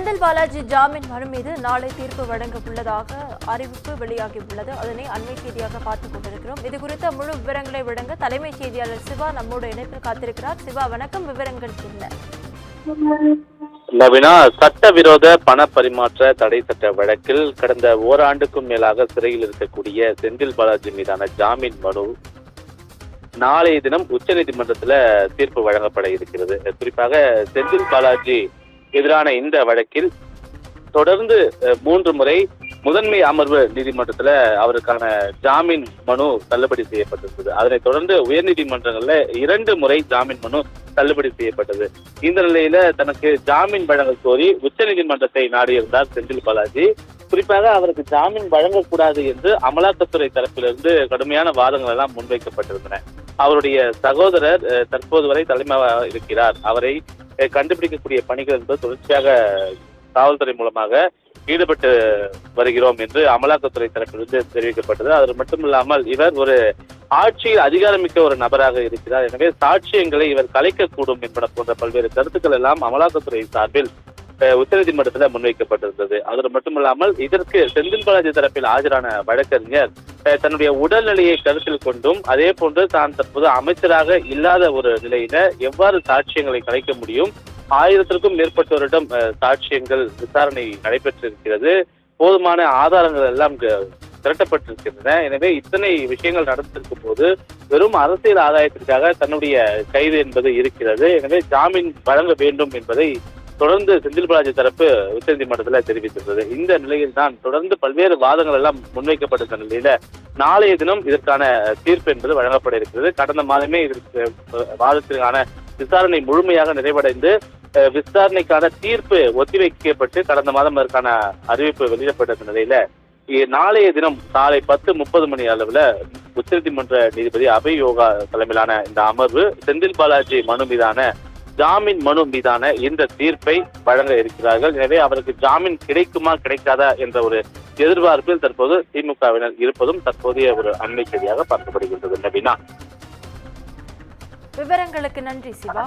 செந்தில் பாலாஜி ஜாமீன் மனு மீது நாளை தீர்ப்பு வழங்க உள்ளதாக அறிவிப்பு வெளியாகியுள்ளது. அதனை அண்மை செய்தியாக பார்த்துக் கொண்டிருக்கிறோம். இது குறித்த முழு விவரங்களை வழங்க தலைமைச் செய்தியாளர் சிவா நம்மோடு இணைப்பில் காத்திருக்கிறார். சிவா, வணக்கம். விவரங்கள் என்ன? நவீனா, சட்டவிரோத பண பரிமாற்ற தடை சட்ட வழக்கில் கடந்த ஓராண்டுக்கும் மேலாக சிறையில் இருக்கக்கூடிய செந்தில் பாலாஜி மீதான ஜாமீன் மனு நாளைய தினம் உச்சநீதிமன்றத்தில் தீர்ப்பு வழங்கப்பட இருக்கிறது. குறிப்பாக செந்தில் பாலாஜி எதிரான இந்த வழக்கில் தொடர்ந்து 3 முறை முதன்மை அமர்வு நீதிமன்றத்தில் அவருக்கான ஜாமீன் மனு தள்ளுபடி செய்யப்பட்டிருந்தது. அதனைத் தொடர்ந்து உயர்நீதிமன்றங்கள்ல 2 முறை ஜாமீன் மனு தள்ளுபடி செய்யப்பட்டது. இந்த நிலையில தனக்கு ஜாமீன் வழங்க கோரி உச்சநீதிமன்றத்தை நாடியிருந்தார் செந்தில் பாலாஜி. குறிப்பாக அவருக்கு ஜாமீன் வழங்கக்கூடாது என்று அமலாக்கத்துறை தரப்பிலிருந்து கடுமையான வாதங்கள் எல்லாம் முன்வைக்கப்பட்டிருந்தன. அவருடைய சகோதரர் தற்போது வரை தலைமையாக இருக்கிறார். அவரை கண்டுபிடிக்கக்கூடிய பணிகள் என்பது தொடர்ச்சியாக காவல்துறை மூலமாக ஈடுபட்டு வருகிறோம் என்று அமலாக்கத்துறை தரப்பிலிருந்து தெரிவிக்கப்பட்டது. அது மட்டுமில்லாமல் இவர் ஒரு ஆட்சியில் அதிகாரமிக்க ஒரு நபராக இருக்கிறார். எனவே சாட்சியங்களை இவர் கலைக்கக்கூடும் என்பன போன்ற பல்வேறு கருத்துக்கள் எல்லாம் அமலாக்கத்துறை சார்பில் உச்சநீதிமன்றத்தில் முன்வைக்கப்பட்டிருந்தது. அது மட்டுமில்லாமல் இதற்கு செந்தில் பாலாஜி தரப்பில் ஆஜரான வழக்கறிஞர் தன்னுடைய உடல்நிலையை கருத்தில் கொண்டும் அதே போன்று தான் தற்போது அமைச்சராக இல்லாத ஒரு நிலையில எவ்வாறு சாட்சியங்களை கலைக்க முடியும், 1000க்கும் மேற்பட்டோரிடம் சாட்சியங்கள் விசாரணை நடைபெற்றிருக்கிறது, போதுமான ஆதாரங்கள் எல்லாம் திரட்டப்பட்டிருக்கின்றன. எனவே இத்தனை விஷயங்கள் நடந்திருக்கும் போது வெறும் அரசியல் ஆதாயத்திற்காக தன்னுடைய கைது என்பது இருக்கிறது. எனவே ஜாமீன் வழங்க வேண்டும் என்பதை தொடர்ந்து செந்தில் பாலாஜி தரப்பு உச்சநீதிமன்றத்தில் தெரிவித்திருந்தது. இந்த நிலையில் தான் தொடர்ந்து பல்வேறு வாதங்கள் எல்லாம் முன்வைக்கப்பட்டிருந்த நிலையில நாளைய தினம் இதற்கான தீர்ப்பு என்பது வழங்கப்பட இருக்கிறது. கடந்த மாதமே இதற்கு வாதத்திற்கான விசாரணை முழுமையாக நிறைவடைந்து விசாரணைக்கான தீர்ப்பு ஒத்திவைக்கப்பட்டு கடந்த மாதம் அதற்கான அறிவிப்பு வெளியிடப்பட்ட நிலையில நாளைய தினம் காலை 10:30 மணி அளவுல உச்சநீதிமன்ற நீதிபதி அபய் யோகா தலைமையிலான இந்த அமர்வு செந்தில் பாலாஜி மனு மீதான ஜாமீன் மனு மீதான இந்த தீர்ப்பை வழங்க இருக்கிறார்கள். எனவே அவருக்கு ஜாமீன் கிடைக்குமா கிடைக்காதா என்ற ஒரு எதிர்பார்ப்பில் தற்போது திமுகவினர் இருப்பதும் தற்போதைய ஒரு அண்மை செய்தியாக பார்க்கப்படுகின்றது. நவீனா, விவரங்களுக்கு நன்றி சிவா.